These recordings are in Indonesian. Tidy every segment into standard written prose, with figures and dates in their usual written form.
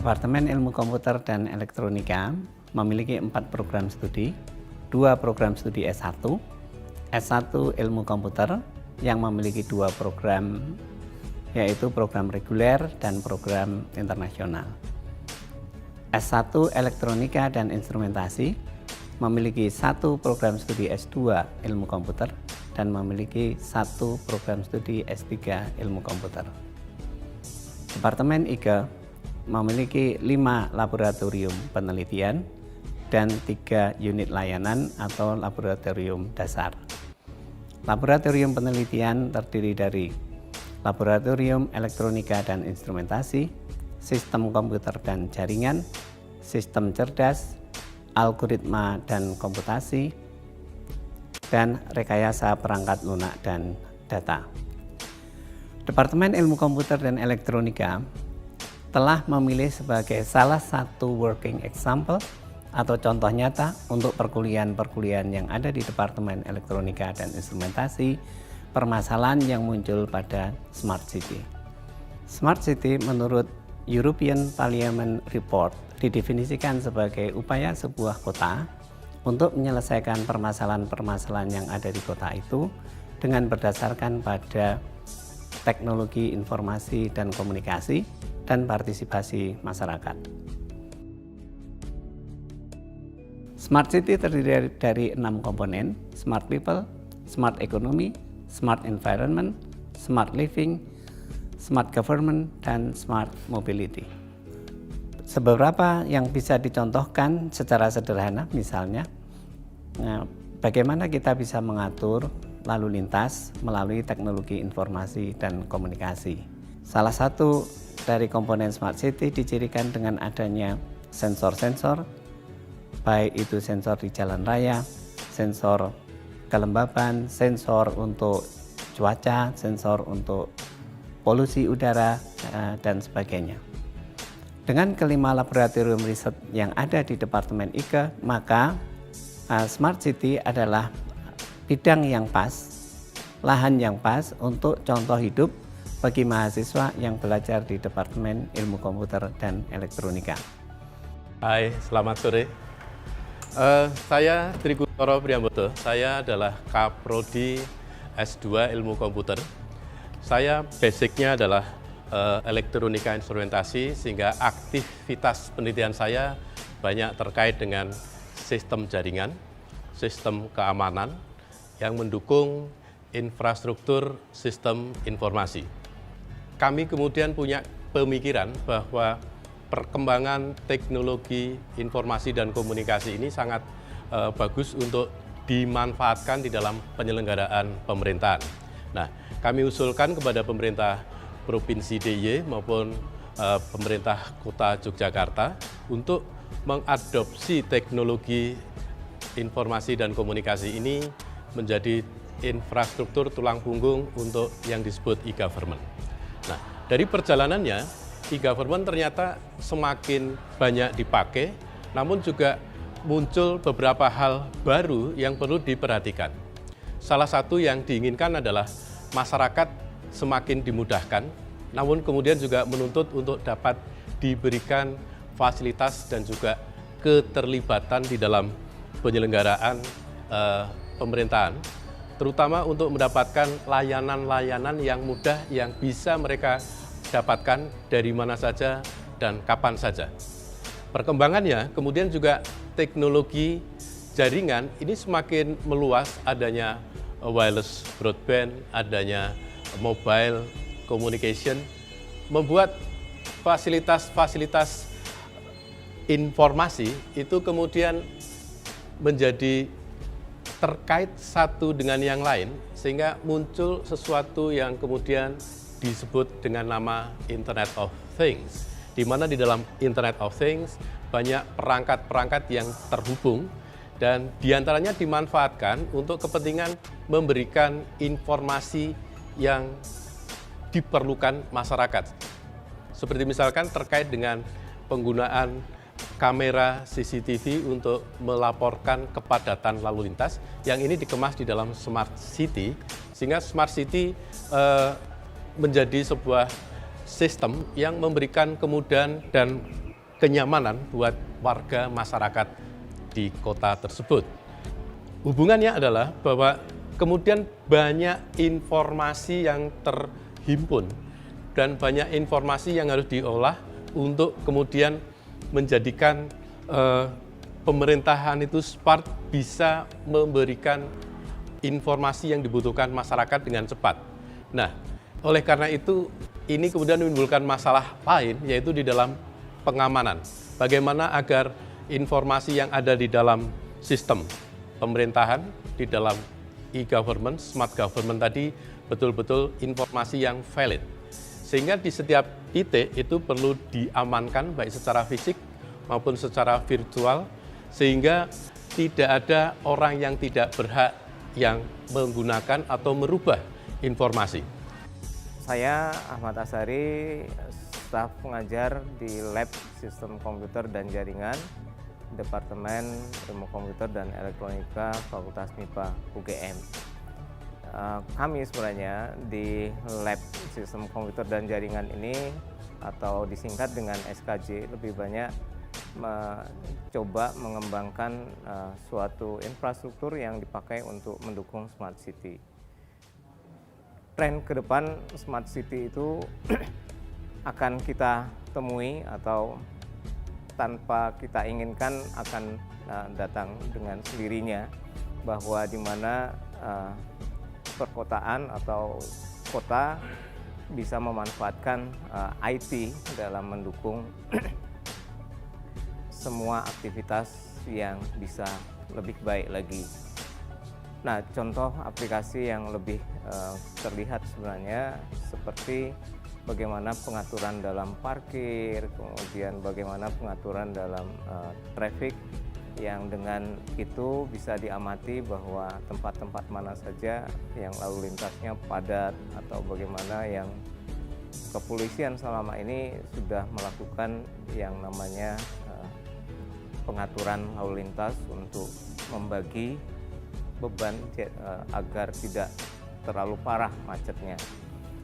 Departemen Ilmu Komputer dan Elektronika memiliki 4 program studi, 2 program studi S1, S1 Ilmu Komputer yang memiliki 2 program, yaitu program reguler dan program internasional. S1 Elektronika dan Instrumentasi memiliki 1 program studi S2 Ilmu Komputer dan memiliki 1 program studi S3 Ilmu Komputer. Departemen IKE memiliki 5 laboratorium penelitian dan 3 unit layanan atau laboratorium dasar. Laboratorium penelitian terdiri dari Laboratorium Elektronika dan Instrumentasi, Sistem Komputer dan Jaringan, Sistem Cerdas, Algoritma dan Komputasi, dan Rekayasa Perangkat Lunak dan Data. Departemen Ilmu Komputer dan Elektronika telah memilih sebagai salah satu working example atau contoh nyata untuk perkuliahan-perkuliahan yang ada di Departemen Elektronika dan Instrumentasi permasalahan yang muncul pada Smart City. Smart City menurut European Parliament Report didefinisikan sebagai upaya sebuah kota untuk menyelesaikan permasalahan-permasalahan yang ada di kota itu dengan berdasarkan pada teknologi informasi dan komunikasi dan partisipasi masyarakat. Smart City terdiri dari 6 komponen: Smart People, Smart Economy, Smart Environment, Smart Living, Smart Government, dan Smart Mobility. Beberapa yang bisa dicontohkan secara sederhana, misalnya bagaimana kita bisa mengatur lalu lintas melalui teknologi informasi dan komunikasi. Salah satu dari komponen Smart City dicirikan dengan adanya sensor-sensor, baik itu sensor di jalan raya, sensor kelembaban, sensor untuk cuaca, sensor untuk polusi udara, dan sebagainya. Dengan kelima laboratorium riset yang ada di Departemen IKE, maka Smart City adalah bidang yang pas, lahan yang pas untuk contoh hidup bagi mahasiswa yang belajar di Departemen Ilmu Komputer dan Elektronika. Hai, selamat sore. Saya Trikutoro Priambodo. Saya adalah Kaprodi S2 Ilmu Komputer. Saya basicnya adalah elektronika instrumentasi, sehingga aktivitas penelitian saya banyak terkait dengan sistem jaringan, sistem keamanan yang mendukung infrastruktur sistem informasi. Kami kemudian punya pemikiran bahwa perkembangan teknologi informasi dan komunikasi ini sangat bagus untuk dimanfaatkan di dalam penyelenggaraan pemerintahan. Nah, kami usulkan kepada pemerintah Provinsi DIY maupun pemerintah Kota Yogyakarta untuk mengadopsi teknologi informasi dan komunikasi ini menjadi infrastruktur tulang punggung untuk yang disebut e-government. Nah, dari perjalanannya, e-government ternyata semakin banyak dipakai, namun juga muncul beberapa hal baru yang perlu diperhatikan. Salah satu yang diinginkan adalah masyarakat semakin dimudahkan, namun kemudian juga menuntut untuk dapat diberikan fasilitas dan juga keterlibatan di dalam penyelenggaraan pemerintahan, terutama untuk mendapatkan layanan-layanan yang mudah yang bisa mereka dapatkan dari mana saja dan kapan saja. Perkembangannya kemudian juga teknologi jaringan ini semakin meluas, adanya wireless broadband, adanya mobile communication, membuat fasilitas-fasilitas informasi itu kemudian menjadi terkait satu dengan yang lain, sehingga muncul sesuatu yang kemudian disebut dengan nama Internet of Things, di mana di dalam Internet of Things banyak perangkat-perangkat yang terhubung dan diantaranya dimanfaatkan untuk kepentingan memberikan informasi yang diperlukan masyarakat. Seperti misalkan terkait dengan penggunaan kamera CCTV untuk melaporkan kepadatan lalu lintas, yang ini dikemas di dalam Smart City, sehingga Smart City menjadi sebuah sistem yang memberikan kemudahan dan kenyamanan buat warga masyarakat di kota tersebut. Hubungannya adalah bahwa kemudian banyak informasi yang terhimpun dan banyak informasi yang harus diolah untuk kemudian menjadikan pemerintahan itu smart, bisa memberikan informasi yang dibutuhkan masyarakat dengan cepat. Nah, oleh karena itu ini kemudian menimbulkan masalah lain, yaitu di dalam pengamanan. Bagaimana agar informasi yang ada di dalam sistem pemerintahan, di dalam e-government, smart government tadi betul-betul informasi yang valid. Sehingga di setiap titik itu perlu diamankan baik secara fisik maupun secara virtual, sehingga tidak ada orang yang tidak berhak yang menggunakan atau merubah informasi. Saya Ahmad Asari, staf pengajar di Lab Sistem Komputer dan Jaringan, Departemen Ilmu Komputer dan Elektronika Fakultas MIPA UGM. Kami sebenarnya di Lab Sistem Komputer dan Jaringan ini, atau disingkat dengan SKJ, lebih banyak mencoba mengembangkan suatu infrastruktur yang dipakai untuk mendukung Smart City. Tren ke depan Smart City itu akan kita temui atau tanpa kita inginkan akan datang dengan sendirinya, bahwa di mana perkotaan atau kota bisa memanfaatkan IT dalam mendukung semua aktivitas yang bisa lebih baik lagi. Nah, contoh aplikasi yang lebih terlihat sebenarnya seperti bagaimana pengaturan dalam parkir, kemudian bagaimana pengaturan dalam traffic, yang dengan itu bisa diamati bahwa tempat-tempat mana saja yang lalu lintasnya padat, atau bagaimana yang kepolisian selama ini sudah melakukan yang namanya pengaturan lalu lintas untuk membagi beban agar tidak terlalu parah macetnya.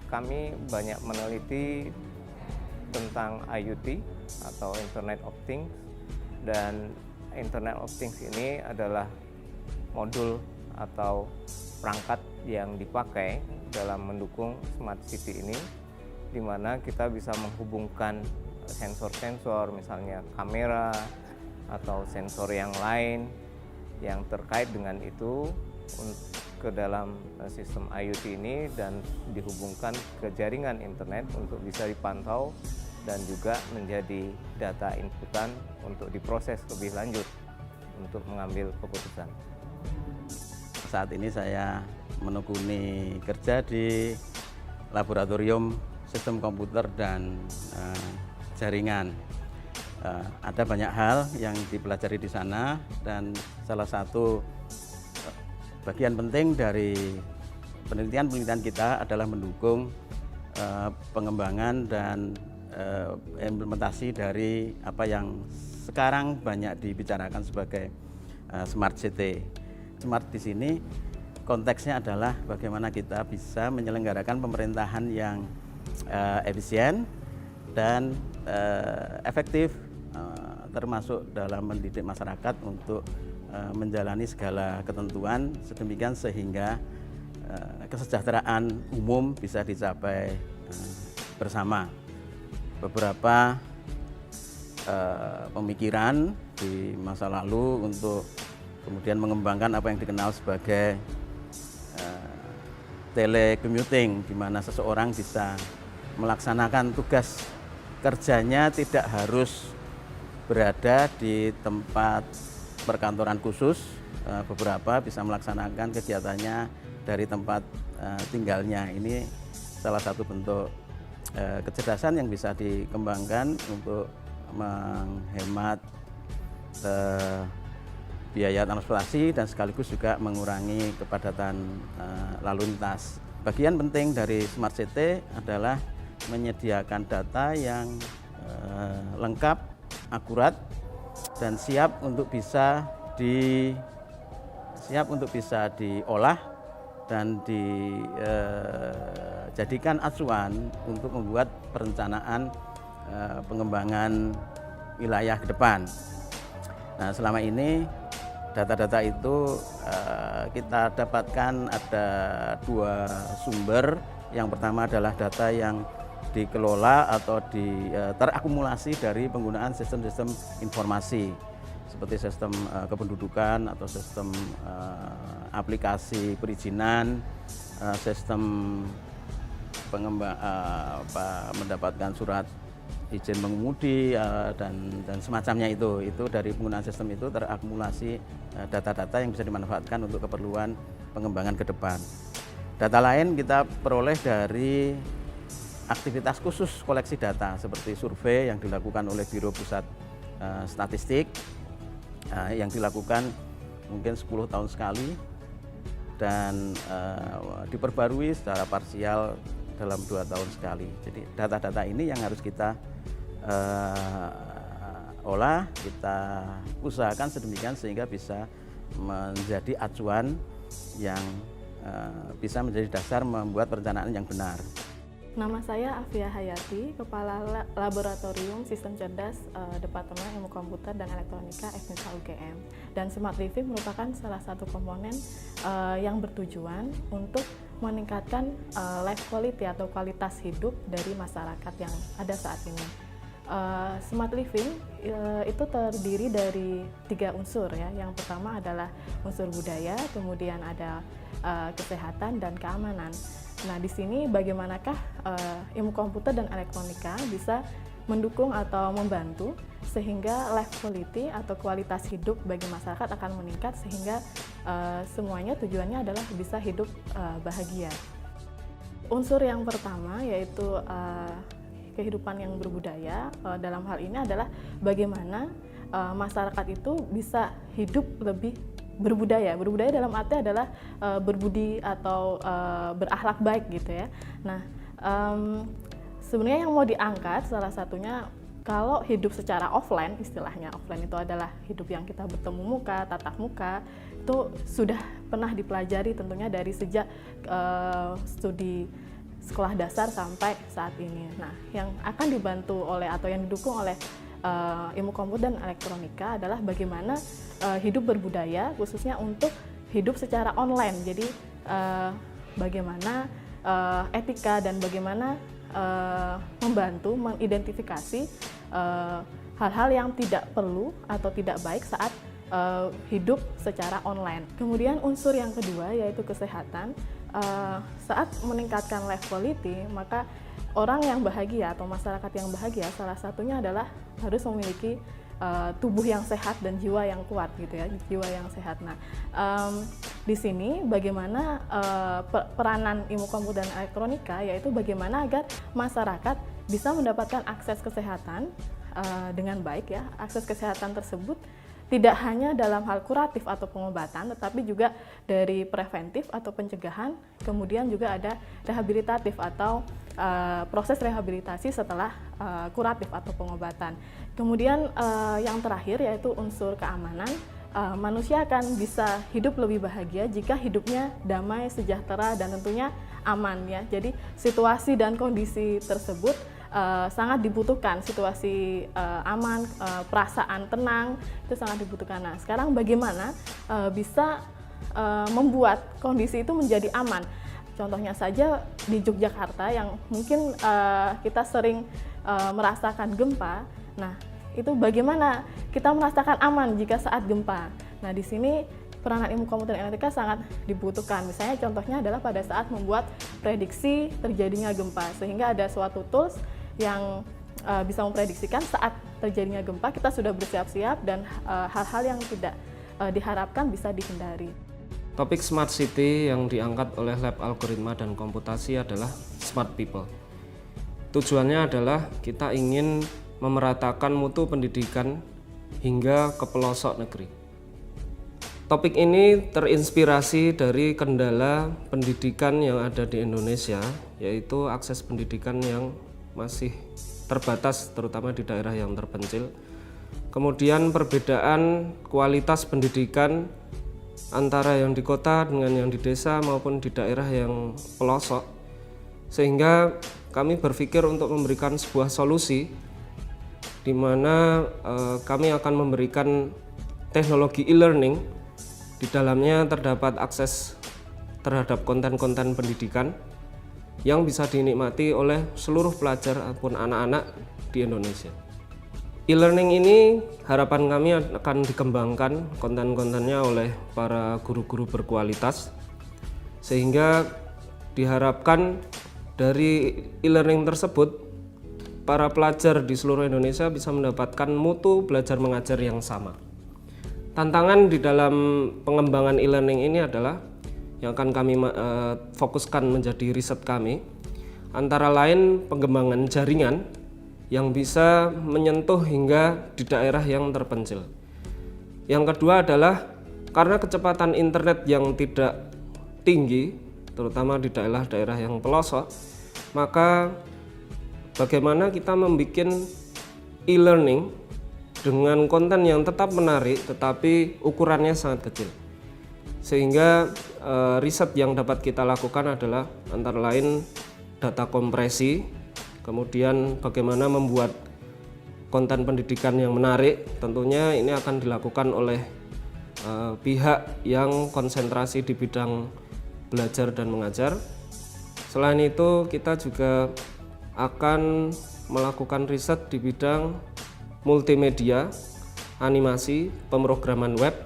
Kami banyak meneliti tentang IoT atau Internet of Things, dan Internet of Things ini adalah modul atau perangkat yang dipakai dalam mendukung Smart City ini, di mana kita bisa menghubungkan sensor-sensor, misalnya kamera atau sensor yang lain yang terkait dengan itu ke dalam sistem IoT ini, dan dihubungkan ke jaringan internet untuk bisa dipantau dan juga menjadi data inputan untuk diproses lebih lanjut untuk mengambil keputusan. Saat ini saya menekuni kerja di Laboratorium Sistem Komputer dan Jaringan. Ada banyak hal yang dipelajari di sana, dan salah satu bagian penting dari penelitian kita adalah mendukung pengembangan dan implementasi dari apa yang sekarang banyak dibicarakan sebagai Smart City. Smart di sini konteksnya adalah bagaimana kita bisa menyelenggarakan pemerintahan yang efisien dan efektif, termasuk dalam mendidik masyarakat untuk menjalani segala ketentuan sedemikian sehingga kesejahteraan umum bisa dicapai bersama. Beberapa pemikiran di masa lalu untuk kemudian mengembangkan apa yang dikenal sebagai telecommuting, di mana seseorang bisa melaksanakan tugas kerjanya tidak harus berada di tempat perkantoran khusus, beberapa bisa melaksanakan kegiatannya dari tempat tinggalnya. Ini salah satu bentuk kecerdasan yang bisa dikembangkan untuk menghemat biaya transportasi dan sekaligus juga mengurangi kepadatan lalu lintas. Bagian penting dari Smart City adalah menyediakan data yang lengkap, akurat, dan siap untuk bisa diolah dan dijadikan acuan untuk membuat perencanaan pengembangan wilayah ke depan. Nah, selama ini data-data itu kita dapatkan ada 2 sumber. Yang pertama adalah data yang dikelola atau terakumulasi dari penggunaan sistem-sistem informasi seperti sistem kependudukan atau sistem aplikasi perizinan, sistem mendapatkan surat izin mengemudi dan semacamnya itu dari penggunaan sistem itu terakumulasi data-data yang bisa dimanfaatkan untuk keperluan pengembangan ke depan. Data lain kita peroleh dari aktivitas khusus koleksi data seperti survei yang dilakukan oleh Biro Pusat Statistik yang dilakukan mungkin 10 tahun sekali dan diperbarui secara parsial dalam 2 tahun sekali. Jadi data-data ini yang harus kita olah, kita usahakan sedemikian sehingga bisa menjadi acuan yang bisa menjadi dasar membuat perencanaan yang benar. Nama saya Afia Hayati, Kepala Laboratorium Sistem Cerdas Departemen Ilmu Komputer dan Elektronika FMIPA UGM. Dan Smart Living merupakan salah satu komponen yang bertujuan untuk meningkatkan life quality atau kualitas hidup dari masyarakat yang ada saat ini. Smart Living itu terdiri dari 3 unsur ya. Yang pertama adalah unsur budaya, kemudian ada kesehatan dan keamanan. Nah, di sini bagaimanakah ilmu komputer dan elektronika bisa mendukung atau membantu sehingga life quality atau kualitas hidup bagi masyarakat akan meningkat sehingga semuanya tujuannya adalah bisa hidup bahagia. Unsur yang pertama yaitu kehidupan yang berbudaya. Dalam hal ini adalah bagaimana masyarakat itu bisa hidup lebih berbudaya. Berbudaya dalam arti adalah berbudi atau berakhlak baik gitu ya. Nah, sebenarnya yang mau diangkat salah satunya kalau hidup secara offline, istilahnya offline itu adalah hidup yang kita bertemu muka, tatap muka, itu sudah pernah dipelajari tentunya dari sejak studi sekolah dasar sampai saat ini. Nah, yang akan dibantu oleh atau yang didukung oleh ilmu komputer dan elektronika adalah bagaimana hidup berbudaya khususnya untuk hidup secara online. Jadi bagaimana etika dan bagaimana membantu mengidentifikasi hal-hal yang tidak perlu atau tidak baik saat hidup secara online. Kemudian unsur yang kedua yaitu kesehatan. Saat meningkatkan life quality, maka orang yang bahagia atau masyarakat yang bahagia salah satunya adalah harus memiliki tubuh yang sehat dan jiwa yang kuat gitu ya, jiwa yang sehat. Nah, di sini bagaimana peranan ilmu komputer dan elektronika yaitu bagaimana agar masyarakat bisa mendapatkan akses kesehatan dengan baik ya. Akses kesehatan tersebut tidak hanya dalam hal kuratif atau pengobatan, tetapi juga dari preventif atau pencegahan, kemudian juga ada rehabilitatif atau proses rehabilitasi setelah kuratif atau pengobatan. Kemudian yang terakhir yaitu unsur keamanan. Manusia akan bisa hidup lebih bahagia jika hidupnya damai, sejahtera, dan tentunya aman ya. Jadi situasi dan kondisi tersebut sangat dibutuhkan, situasi aman, perasaan tenang itu sangat dibutuhkan. Nah, sekarang bagaimana bisa membuat kondisi itu menjadi aman? Contohnya saja di Yogyakarta yang mungkin kita sering merasakan gempa. Nah, itu bagaimana kita merasakan aman jika saat gempa? Nah, di sini peranan ilmu komputer dan elektronika sangat dibutuhkan. Misalnya contohnya adalah pada saat membuat prediksi terjadinya gempa, sehingga ada suatu tools yang bisa memprediksikan saat terjadinya gempa kita sudah bersiap-siap dan hal-hal yang tidak diharapkan bisa dihindari. Topik Smart City yang diangkat oleh Lab Algoritma dan Komputasi adalah Smart People. Tujuannya adalah kita ingin memeratakan mutu pendidikan hingga ke pelosok negeri. Topik ini terinspirasi dari kendala pendidikan yang ada di Indonesia, yaitu akses pendidikan yang masih terbatas terutama di daerah yang terpencil. Kemudian perbedaan kualitas pendidikan antara yang di kota dengan yang di desa maupun di daerah yang pelosok, sehingga kami berpikir untuk memberikan sebuah solusi di mana kami akan memberikan teknologi e-learning. Di dalamnya terdapat akses terhadap konten-konten pendidikan yang bisa dinikmati oleh seluruh pelajar ataupun anak-anak di Indonesia. E-learning ini harapan kami akan dikembangkan konten-kontennya oleh para guru-guru berkualitas, sehingga diharapkan dari e-learning tersebut para pelajar di seluruh Indonesia bisa mendapatkan mutu belajar mengajar yang sama. Tantangan di dalam pengembangan e-learning ini adalah yang akan kami fokuskan menjadi riset kami, antara lain pengembangan jaringan yang bisa menyentuh hingga di daerah yang terpencil. Yang kedua adalah karena kecepatan internet yang tidak tinggi, terutama di daerah-daerah yang pelosok, maka bagaimana kita membuat e-learning dengan konten yang tetap menarik tetapi ukurannya sangat kecil. Sehingga riset yang dapat kita lakukan adalah antara lain data kompresi, kemudian bagaimana membuat konten pendidikan yang menarik. Tentunya ini akan dilakukan oleh pihak yang konsentrasi di bidang belajar dan mengajar. Selain itu kita juga akan melakukan riset di bidang multimedia, animasi, pemrograman web,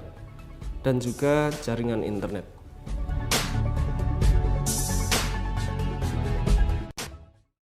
dan juga jaringan internet.